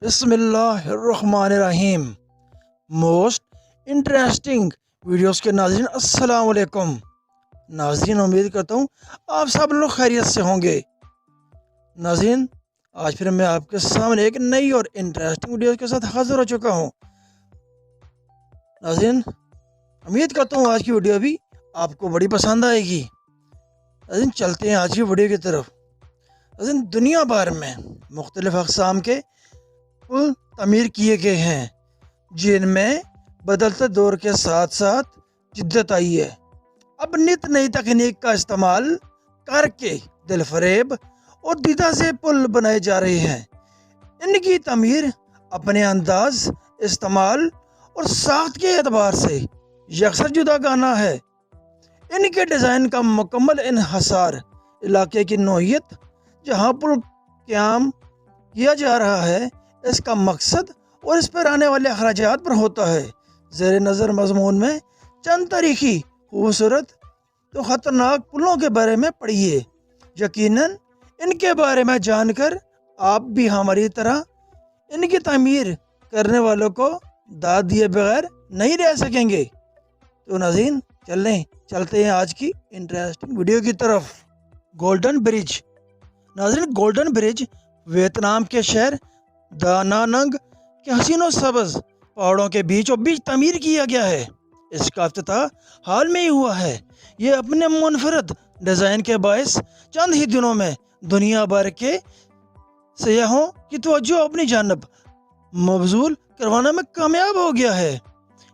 बिस्मिल्लाहिर्रहमानिर्रहीम। Most interesting videos के नाज़रीन अस्सलाम वालेकुम। नाज़रीन, उम्मीद करता हूँ आप सब लोग खैरियत से होंगे। नाज़रीन, आज फिर मैं आपके सामने एक नई और इंटरेस्टिंग वीडियो के साथ हाजिर हो चुका हूँ। नाज़रीन, उम्मीद करता हूँ आज की वीडियो भी आपको बड़ी पसंद आएगी। नाज़रीन, चलते हैं आज की वीडियो की तरफ। नाज़रीन, दुनिया भर में मुख्तलिफ अक़साम के पुल तमीर किए गए हैं, जिनमें बदलते दौर के साथ साथ जिद्दत आई है। अब नित नई तकनीक का इस्तेमाल करके दिलफरेब और दीदा से पुल बनाए जा रहे हैं। इनकी तमीर अपने अंदाज, इस्तेमाल और साख्त के एतबार से यकसर जुदागाना है। इनके डिज़ाइन का मुकम्मल इन्हसार इलाके की नौइयत जहाँ पुल क़याम किया जा रहा है, इसका मकसद और इस पर आने वाले अखराजात पर होता है। ज़ेर नज़र मज़मून में चंद तारीखी खूबसूरत तो ख़तरनाक पुलों के बारे में पढ़िए। यकीनन इनके बारे में जानकर आप भी हमारी तरह इनकी तामीर करने वालों को दाद दिए बगैर नहीं रह सकेंगे। तो नाज़रीन, चलते हैं आज की इंटरेस्टिंग वीडियो की तरफ। Golden bridge. नाज़रीन, गोल्डन ब्रिज वियतनाम के शहर दा नांग के हसीनो सबज पहाड़ों के बीचों बीच तमीर किया गया है। इसका इफ्तिताह हाल में ही हुआ है। ये अपने मुनफरद डिज़ाइन के बायस चंद ही दिनों में दुनिया भर के सयाहों की तवज्जो अपनी जानब मबजूल करवाने में कामयाब हो गया है।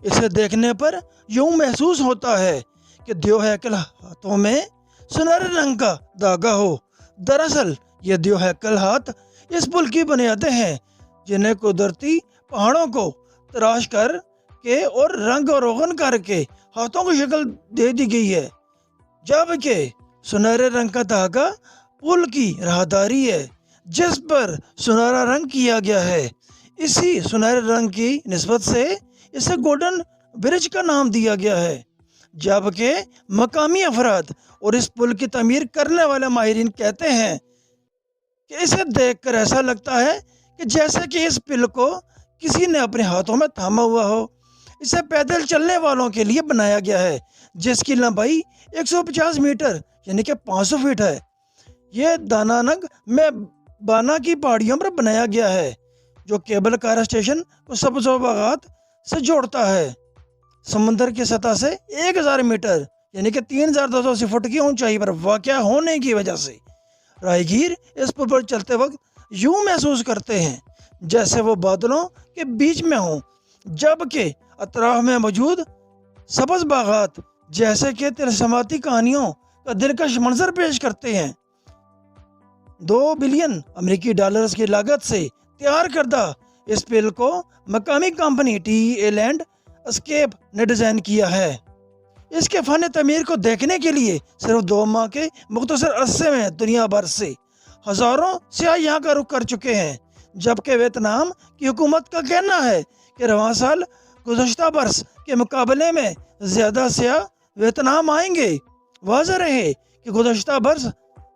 इसे देखने पर यूँ महसूस होता है कि दो हैकल हाथों में सुनहरे रंग का धागा हो। दरअसल ये दो हैकल हाथ इस पुल की बुनियादें हैं, जिन्हें कुदरती पहाड़ों को तराश कर के और रंग और रोगन करके हाथों को शक्ल दे दी गई है। जबकि सुनहरे रंग का धागा पुल की राहदारी है, जिस पर सुनहरा रंग किया गया है। इसी सुनहरे रंग की निस्बत से इसे गोल्डन ब्रिज का नाम दिया गया है। जबकि मकामी अफराद और इस पुल की तमीर करने वाले माहिरीन कहते हैं कि इसे देखकर ऐसा लगता है कि जैसे कि इस पुल को किसी ने अपने हाथों में थामा हुआ हो। इसे पैदल चलने वालों के लिए बनाया गया है, जिसकी लंबाई 150 मीटर यानी कि 500 फीट है। ये दानांग में बाना की पहाड़ियों पर बनाया गया है, जो केबल कार स्टेशन को सब्ज़ बागात से जोड़ता है। समंदर की सतह से 1000 मीटर यानी कि 3280 फुट की ऊंचाई पर वाक़या होने की वजह से राहगीर इस पुल पर चलते वक्त यूँ महसूस करते हैं जैसे वो बादलों के बीच में हों, जबकि अतराफ में मौजूद सब्ज़ बागात जैसे कि तिलस्माती कहानियों का दिलकश मंजर पेश करते हैं। 2 बिलियन अमेरिकी डॉलर्स की लागत से तैयार करदा इस पुल को मकामी कंपनी TEA लैंड स्केप ने डिज़ाइन किया है। इसके फ़न तमीर को देखने के लिए सिर्फ 2 माह के मुख्तसर अरसे में दुनिया भर से हज़ारों सियाह यहाँ का रुख कर चुके हैं। जबकि वियतनाम की हुकूमत का कहना है कि रवां साल गुज़श्ता बरस के मुकाबले में ज़्यादा सियाह वियतनाम आएंगे। वाज़ेह रहे कि गुज़श्ता बरस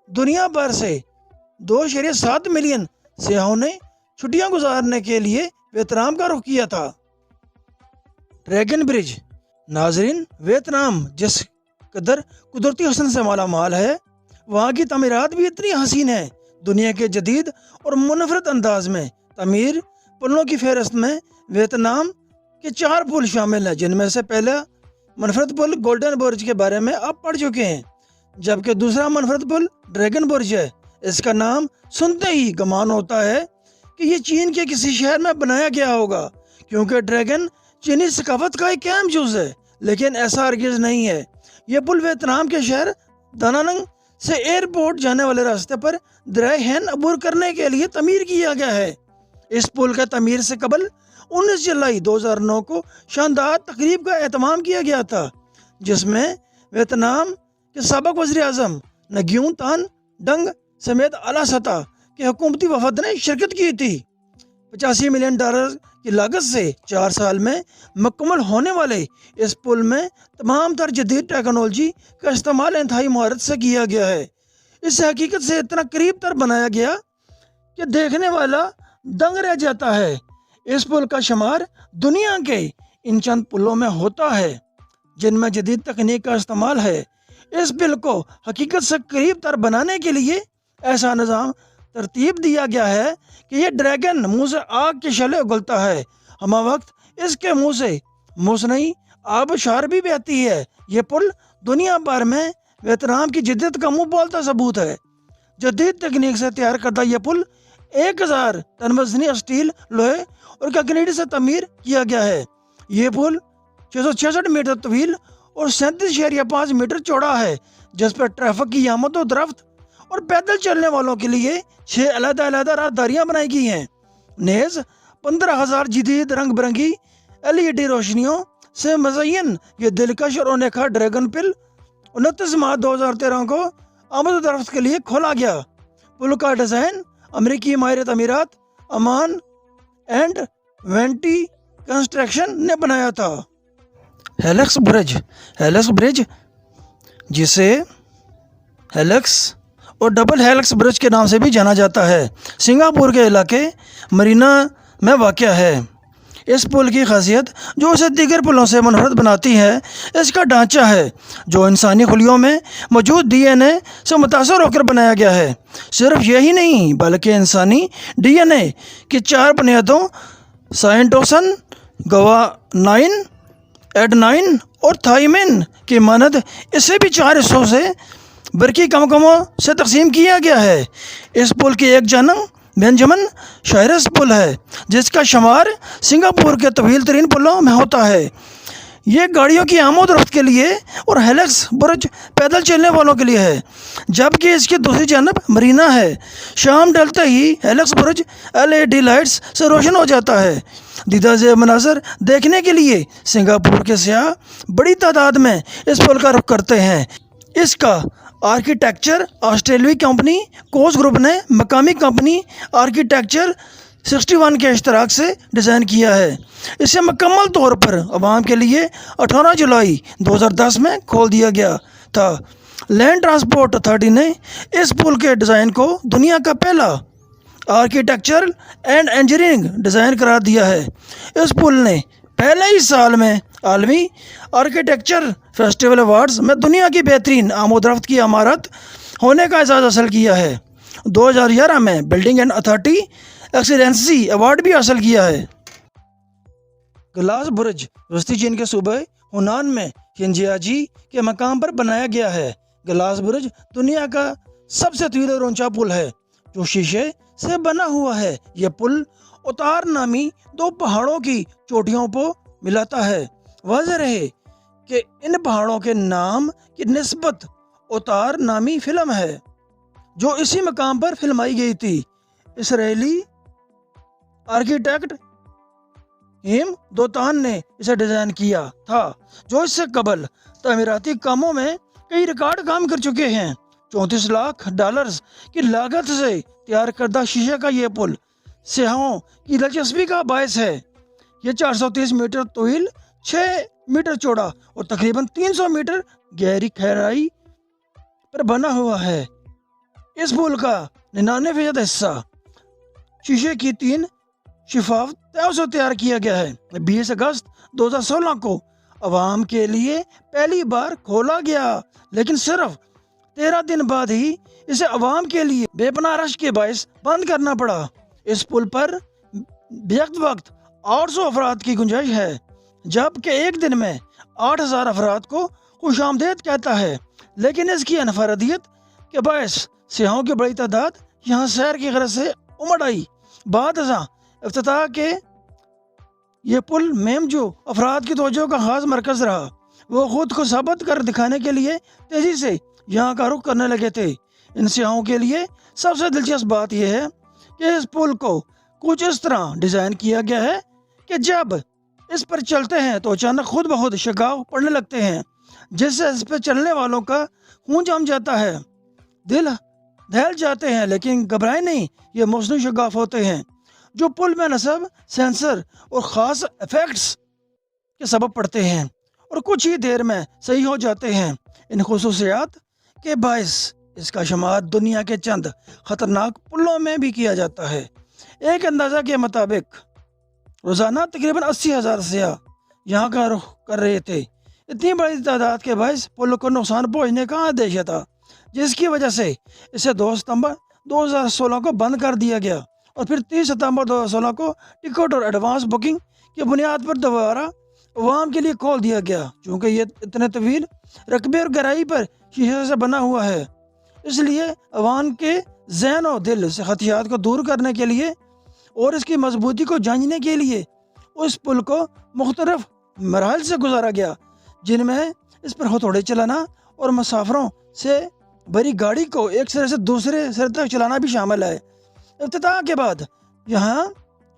दुनिया भर से 2.7 मिलियन सियाहों ने छुट्टियाँ गुजारने के लिए वियतनाम का रुख किया था। Dragon bridge. नाजरीन, वियतनाम जिस कदर कुदरती हुस्न से माला माल है, वहाँ की तमीरात भी इतनी हसीन है। दुनिया के जदीद और मुनफरद अंदाज में तमीर पुलों की फहरिस्त में वियतनाम के 4 पुल शामिल हैं, जिनमें से पहला मुनफरद पुल गोल्डन ब्रिज के बारे में आप पढ़ चुके हैं, जबकि दूसरा मुनफरद पुल ड्रैगन ब्रिज है। इसका नाम सुनते ही गुमान होता है कि ये चीन के किसी शहर में बनाया गया होगा, क्योंकि ड्रैगन चीनी सकाफत का एक अहम जुज़ है। लेकिन ऐसा हरगिज़ नहीं है। यह पुल वियतनाम के शहर दानांग से एयरपोर्ट जाने वाले रास्ते पर दरिया हैन अबूर करने के लिए तमीर किया गया है। इस पुल का तमीर से कबल 19 जुलाई 2009 को शानदार तकरीब का एहतमाम किया गया था, जिसमें वियतनाम के साबिक़ वज़ीर आज़म नग्यून तान डंग समेत आला सतह के हुकूमती वफद ने शिरकत की थी। 85 मिलियन डॉलर की लागत से 4 साल में मुकम्मल होने वाले इस पुल में तमाम तर जदीद टेक्नोलॉजी का इस्तेमाल इंतहाई महारत से किया गया है। इसे हकीकत से इतना करीब तर बनाया गया कि देखने वाला दंग रह जाता है। इस पुल का शुमार दुनिया के इन चंद पुलों में होता है जिनमें जदीद तकनीक का इस्तेमाल है। इस पुल को हकीकत से करीब तर बनाने के लिए ऐसा निज़ाम तरतीब दिया गया है कि ये ड्रैगन मुंह से आग के शले उगलता है, हम वक्त इसके मुंह से मुसनई आबशार भी बहती है। ये पुल दुनिया भर में वियतनाम की जिद्दत का मुंह बोलता सबूत है। जदीद तकनीक से तैयार करता यह पुल 1000 टन वजनी स्टील, लोहे और कंक्रीट से तमीर किया गया है। ये पुल 666 मीटर तवील और 37.5 मीटर चौड़ा है, जिस पर ट्रैफिक की आमद और रफ्त और पैदल चलने वालों के लिए 6 अलग-अलग राहदारियां बनाई गई हैं। नेज 15,000 जदीद रंग बिरंगी LED रोशनियों से मज़यन ये दिलकश और अनोखा ड्रैगन पुल 29 मार्च 2013 को आमद रफ्त के लिए खोला गया। पुल का डिज़ाइन अमेरिकी माहिर अमीरात अमान एंड वेंटी कंस्ट्रक्शन ने बनाया था। हेलिक्स ब्रिज जिसे हेलिक्स और डबल हेलिक्स ब्रिज के नाम से भी जाना जाता है, सिंगापुर के इलाके मरीना में वाक़या है। इस पुल की खासियत जो इसे दीगर पुलों से मुनफरद बनाती है, इसका ढांचा है जो इंसानी खुलियों में मौजूद DNA से मुतासर होकर बनाया गया है। सिर्फ यही नहीं बल्कि इंसानी DNA की 4 बुनियादों साइटोसिन, ग्वानाइन, एडेनाइन और थायमिन की मानद इसे भी 4 हिस्सों से बरकी कमकमों से तकसीम किया गया है। इस पुल की एक जानब बेंजामिन शायरस पुल है, जिसका शुमार सिंगापुर के तवील तरीन पुलों में होता है। ये गाड़ियों की आमद रफ्त के लिए और हेलिक्स ब्रिज पैदल चलने वालों के लिए है, जबकि इसकी दूसरी जानब मरीना है। शाम ढलते ही हेलिक्स ब्रिज LED लाइट्स से रोशन हो जाता है। दीदा ज़ेब मनाज़र देखने के लिए सिंगापुर के सियाह बड़ी तादाद में इस पुल का रुख करते हैं। इसका आर्किटेक्चर ऑस्ट्रेलियाई कंपनी कोस ग्रुप ने मकामी कंपनी आर्किटेक्चर 61 के इश्तराक से डिज़ाइन किया है। इसे मुकम्मल तौर पर आवाम के लिए 18 जुलाई 2010 में खोल दिया गया था। लैंड ट्रांसपोर्ट अथॉरिटी ने इस पुल के डिज़ाइन को दुनिया का पहला आर्किटेक्चरल एंड इंजीनियरिंग डिज़ाइन करार दिया है। इस पुल ने पहले ही साल में आलमी आर्किटेक्चर फेस्टिवल अवार्ड्स में दुनिया की बेहतरीन आमोदरफ्त की इमारत होने का एजाज़ हासिल किया है। 2011 में building and authority excellency award भी हासिल किया है। ग्लास ब्रिज वस्ती चीन के सूबे हुनान में हिंजियाजी के मकाम पर बनाया गया है। ग्लास ब्रिज दुनिया का सबसे तवील और ऊंचा पुल है जो शीशे से बना हुआ है। यह पुल उतार नामी 2 पहाड़ों की चोटियों को मिलाता है। वाज़ेह रहे कि इन पहाड़ों के नाम की निस्बत उतार नामी फिल्म है जो इसी मकाम पर फिल्माई गई थी। इसराइली आर्किटेक्ट हिम दोतान ने इसे डिज़ाइन किया था, जो इससे कबल तामीराती कामों में कई रिकॉर्ड काम कर चुके हैं। $34 लाख की लागत से तैयार करदा शीशे का ये पुल सियाहों की दिलचस्पी का बायस है। ये 430 मीटर तवील, 6 मीटर चौड़ा और तकरीबन 300 मीटर गहरी गहराई पर बना हुआ है। इस पुल का 99% हिस्सा शीशे की 3 शिफाफ तय से तैयार किया गया है। 20 अगस्त 2016 को आवाम के लिए पहली बार खोला गया, लेकिन सिर्फ 13 दिन बाद ही इसे आवाम के लिए बेपनाह रश के बायस बंद करना पड़ा। इस पुल पर बेवक्त वक्त 800 अफराद की गुंजाइश है, जबकि एक दिन में 8000 अफराद को खुशामदेद कहता है। लेकिन इसकी अनफरदियत के बायस सियाहों की बड़ी तादाद यहाँ सैर की गरज से उमड़ आई। बाद इफ्तिताह के ये पुल मेम जो अफराद की तवज्जो का ख़ास मरकज़ रहा, वो ख़ुद को साबित कर दिखाने के लिए तेज़ी से यहाँ का रुख करने लगे थे। इन सियाहों के लिए सबसे दिलचस्प बात यह है कि इस पुल को कुछ इस तरह डिज़ाइन किया गया है कि जब इस पर चलते हैं तो अचानक खुद ब खुद शिकाव पड़ने लगते हैं, जिससे इस पर चलने वालों का खून जम जाता है, दिल दहल जाते हैं, लेकिन घबराए नहीं, ये मौसमी शिकाफ होते हैं जो पुल में नस्ब, सेंसर और ख़ास इफ़ेक्ट्स के सबब पड़ते हैं और कुछ ही देर में सही हो जाते हैं। इन खुसूसियात के बायस इसका शुमार दुनिया के चंद ख़तरनाक पुलों में भी किया जाता है। एक अंदाज़ा के मुताबिक रोज़ाना तकरीबन 80,000 सियाह यहाँ का रुख कर रहे थे। इतनी बड़ी तादाद के बायस पुल को नुकसान पहुँचने का अंदेशा था, जिसकी वजह से इसे 2 सितंबर 2016 को बंद कर दिया गया और फिर 30 सितंबर 2016 को टिकट और एडवांस बुकिंग की बुनियाद पर दोबारा अवाम के लिए खोल दिया गया। चूँकि ये इतने तवील रकबे और गहराई पर शीशे से बना हुआ है, इसलिए अवाम के जहन और दिल से खदशात को दूर करने के लिए और इसकी मजबूती को जांचने के लिए उस पुल को मुख्तलिफ मराहल से गुजारा गया, जिनमें इस पर हथौड़े चलाना और मुसाफिरों से भरी गाड़ी को एक सिरे से दूसरे सिरे तक चलाना भी शामिल है। इफ्तिताह के बाद यहाँ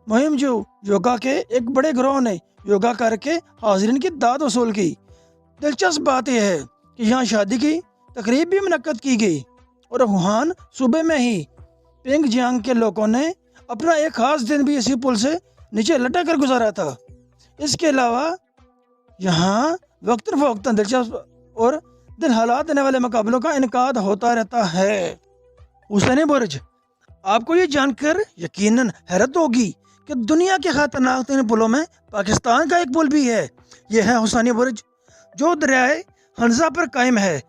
मुहिम जो योगा के एक बड़े गिरोह ने योगा करके हाजिरीन की दाद वसूल की। दिलचस्प बात यह है कि यहाँ शादी की तकरीब भी मुनक्कद की गई और वुहान सूबे में ही पिंगजियांग के लोगों ने अपना एक खास दिन भी इसी पुल से नीचे लटक कर गुजारा था। इसके अलावा यहाँ वक्तन फ़वक्तन दिलचस्प और दिल हिला देने वाले मुकाबलों का इनकाद होता रहता है। हुसैनी बुर्ज, आपको ये जानकर यकीनन हैरत होगी कि दुनिया के खतरनाक 3 पुलों में पाकिस्तान का एक पुल भी है। यह है हुसैनी बुर्ज, जो दरियाए हंजा पर कायम है।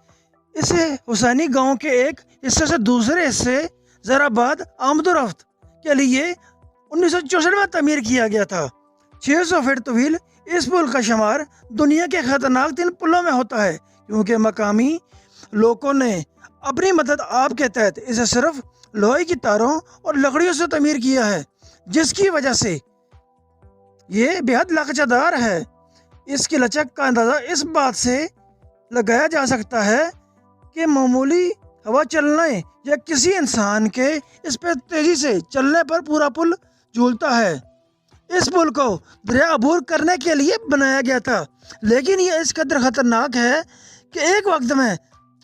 इसे हुसैनी गांव के एक हिस्से से दूसरे हिस्से ज़राबाद आमदोरफ्त के लिए 1964 में तमीर किया गया था। 600 फीट तवील इस पुल का शुमार दुनिया के खतरनाक 3 पुलों में होता है, क्योंकि मकामी लोगों ने अपनी मदद आप के तहत इसे सिर्फ लोहे की तारों और लकड़ियों से तमीर किया है, जिसकी वजह से ये बेहद लचकदार है। इसकी लचक का अंदाज़ा इस बात से लगाया जा सकता है कि मामूली हवा चलने या किसी इंसान के इस पर तेज़ी से चलने पर पूरा पुल झूलता है। इस पुल को दरिया अबूर करने के लिए बनाया गया था, लेकिन ये इस कदर ख़तरनाक है कि एक वक्त में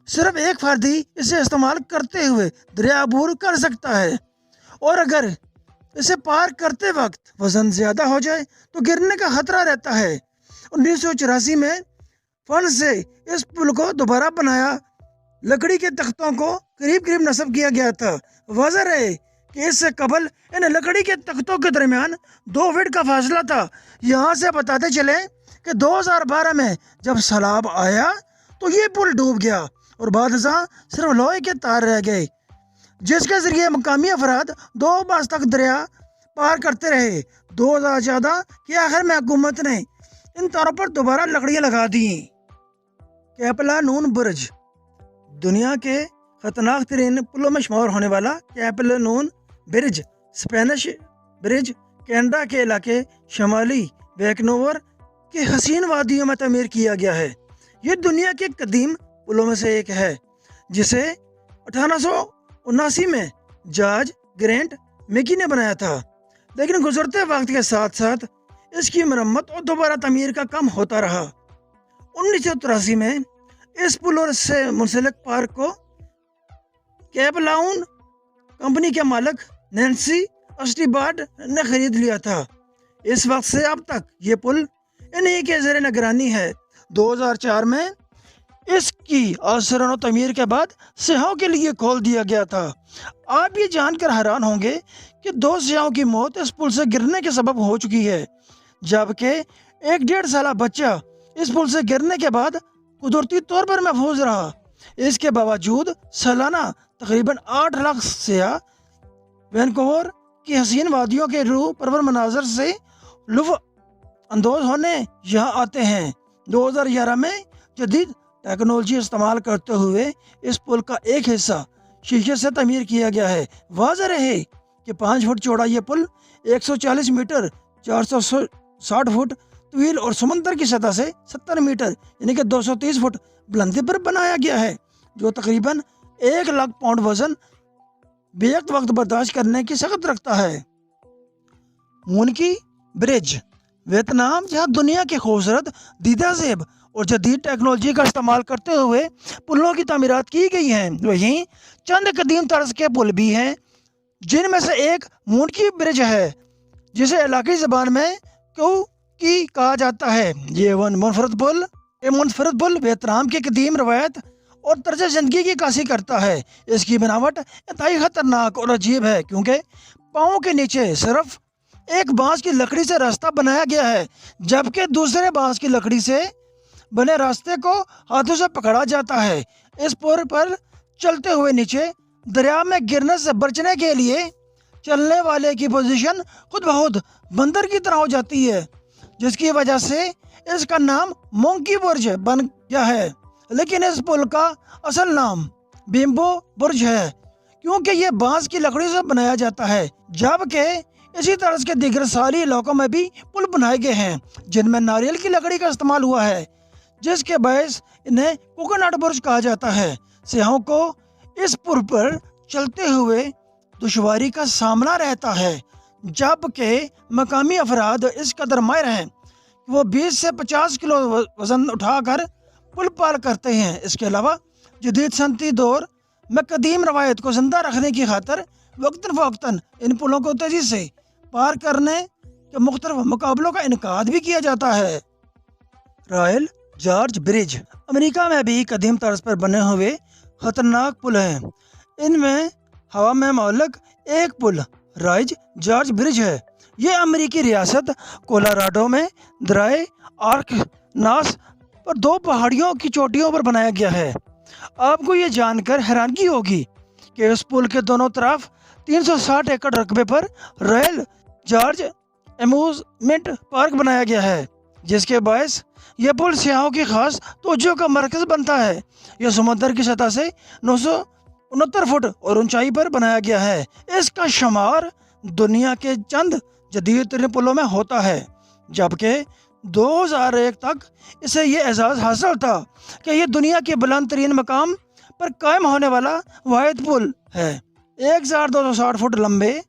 सिर्फ एक फर्दी इसे इस्तेमाल करते हुए दरिया अबूर कर सकता है, और अगर इसे पार करते वक्त वज़न ज़्यादा हो जाए तो गिरने का खतरा रहता है। 1984 में फंड से इस पुल को दोबारा बनाया लकड़ी के तख्तों को करीब करीब नस्ब किया गया था। वजह है कि इससे कबल इन लकड़ी के तख्तों के दरमियान 2 फीट का फासला था। यहाँ से बताते चले कि 2012 में जब सैलाब आया तो ये पुल डूब गया और बाद सिर्फ लोहे के तार रह गए, जिसके जरिए मकामी अफराद 2 बरस तक दरिया पार करते रहे। 2014 के आखिर में हुकूमत ने इन तारों पर दोबारा लकड़ियाँ लगा दी। कैपलानून बुर्ज, दुनिया के खतरनाक तरीन पुलों में शुमार होने वाला कैपलानून ब्रिज, स्पेनिश ब्रिज, कनाडा के इलाके शमाली वैंकूवर के हसीन वादियों में तमीर किया गया है। ये दुनिया के कदीम पुलों में से एक है, जिसे 1879 में जॉर्ज ग्रैंट मैकी ने बनाया था, लेकिन गुजरते वक्त के साथ साथ इसकी मरम्मत और दोबारा तमीर का काम होता रहा। 1983 में इस पुल और इससे मुंसलिक पार्क को कैपलाउन कंपनी के मालिक नैन्सी अस्टीबार्ड ने खरीद लिया था। इस वक्त से अब तक ये पुल इन्हीं के ज़ेर निगरानी है। 2004 में इसकी आसरानो तमीर के बाद सियाहों के लिए खोल दिया गया था। आप ये जानकर हैरान होंगे कि 2 सियाहों की मौत इस पुल से गिरने के सबब हो चुकी है, जबकि एक 1.5 साल बच्चा इस पुल से गिरने के बाद कुदरती तौर पर महफूज रहा। इसके बावजूद सालाना तकरीबन 8 लाख सियाह वैंकूवर की हसीन वादियों के रूह परवर मनाजर से लुत्फ़ अंदोज होने यहाँ आते हैं। 2011 में जदीद टेक्नोलॉजी इस्तेमाल करते हुए इस पुल का एक हिस्सा शीशे से तमीर किया गया है। वाज़ह रहे कि 5 फुट चौड़ा ये पुल 140 मीटर 460 फुट तवील और समंदर की सतह से 70 मीटर यानी कि 230 फुट बुलंदी पर बनाया गया है, जो तकरीबन 1 लाख पाउंड वजन बेवक्त वक्त बर्दाश्त करने की सख्त रखता है। मूनकी ब्रिज, वियतनाम, जहाँ दुनिया के खूबसूरत दीदा ज़ेब और जदीद टेक्नोलॉजी का इस्तेमाल करते हुए पुलों की तामीरात की गई हैं। वहीं चंद कदीम तर्ज के पुल भी हैं, जिनमें से एक मूनकी ब्रिज है, जिसे इलाकी ज़बान में क्यू की कहा जाता है। ये मुनफरद पुल वियतनाम की कदीम रवायत और तर्ज ज़िंदगी की कासी करता है। इसकी बनावट इंतहाई ख़तरनाक और अजीब है, क्योंकि پاؤں کے نیچے صرف ایک بانس کی لکڑی سے راستہ بنایا گیا ہے، جبکہ دوسرے بانس کی لکڑی سے بنے راستے کو ہاتھوں سے پکڑا جاتا ہے۔ اس پل پر چلتے ہوئے نیچے دریا میں گرنے سے بچنے کے لیے چلنے والے کی پوزیشن خود بخود بندر کی طرح ہو جاتی ہے، جس کی وجہ سے اس کا نام مونکی برج بن گیا ہے۔ لیکن اس پل کا اصل نام بیمبو برج ہے، کیونکہ یہ بانس کی لکڑی سے بنایا جاتا ہے، جبکہ اسی طرح کے دیگر ساحلی علاقوں میں بھی پل بنائے گئے ہیں جن میں ناریل کی لکڑی کا استعمال ہوا ہے، جس کے باعث انہیں کوکونٹ برج کہا جاتا ہے۔ سیاحوں کو اس پل پر چلتے ہوئے دشواری کا سامنا رہتا ہے، جبکہ مقامی افراد اس قدر ماہر ہیں کہ وہ 20 سے 50 کلو وزن اٹھا کر پل پار کرتے ہیں۔ اس کے علاوہ جدید صنعتی دور میں قدیم روایت کو زندہ رکھنے کی خاطر وقتاً فوقتاً ان پلوں کو تیزی سے پار کرنے کے مختلف مقابلوں کا انعقاد بھی کیا جاتا ہے۔ رائل جارج برج امریکہ میں بھی قدیم طرز پر بنے ہوئے خطرناک پل ہیں۔ ان میں ہوا میں معلق ایک پل رائل جارج برج ہے۔ یہ امریکی ریاست کولوراڈو میں درائے آرکنساس پر دو پہاڑیوں کی چوٹیوں پر بنایا گیا ہے۔ آپ کو یہ جان کر حیرانگی ہوگی کہ اس پل کے دونوں طرف 360 ایکڑ رقبے پر رائل جارج ایموزمنٹ پارک بنایا گیا ہے، جس کے باعث یہ پل سیاحوں کی خاص توجہ کا مرکز بنتا ہے۔ یہ سمندر کی سطح سے 969 فٹ اور اونچائی پر بنایا گیا ہے۔ اس کا شمار دنیا کے چند جدید ترین پلوں میں ہوتا ہے، جبکہ 2001 تک اسے یہ اعزاز حاصل تھا کہ یہ دنیا کے بلند ترین مقام پر قائم ہونے والا واحد پل ہے۔ 1260 فٹ لمبے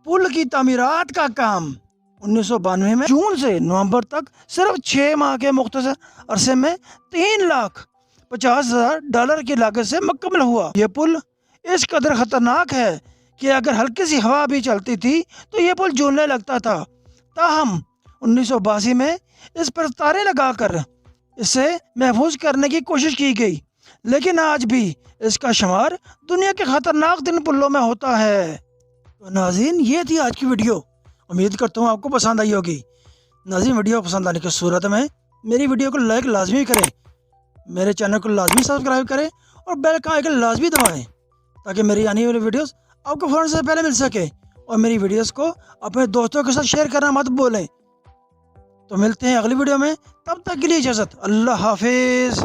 پل کی تعمیرات کا کام 1992 میں جون سے نومبر تک صرف 6 ماہ کے مختصر عرصے میں $3,50,000 کی لاگت سے مکمل ہوا۔ یہ پل اس قدر خطرناک ہے کہ اگر ہلکی سی ہوا بھی چلتی تھی تو یہ پل جھولنے لگتا تھا۔ تاہم 1982 میں اس پر تارے لگا کر اسے محفوظ کرنے کی کوشش کی گئی، لیکن آج بھی اس کا شمار دنیا کے خطرناک ترین پلوں میں ہوتا ہے۔ تو ناظرین، یہ تھی آج کی ویڈیو۔ امید کرتا ہوں آپ کو پسند آئی ہوگی۔ ناظرین، ویڈیو پسند آنے کی صورت میں میری ویڈیو کو لائک لازمی کریں، میرے چینل کو لازمی سبسکرائب کریں اور بیل کا آئیکن لازمی دبائیں تاکہ میری آنے والی ویڈیوز آپ کو فوراً سے پہلے مل سکے، اور میری ویڈیوز کو اپنے دوستوں کے ساتھ شیئر کرنا مت بھولیں۔ تو ملتے ہیں اگلی ویڈیو میں، تب تک کے لیے اجازت، اللہ حافظ۔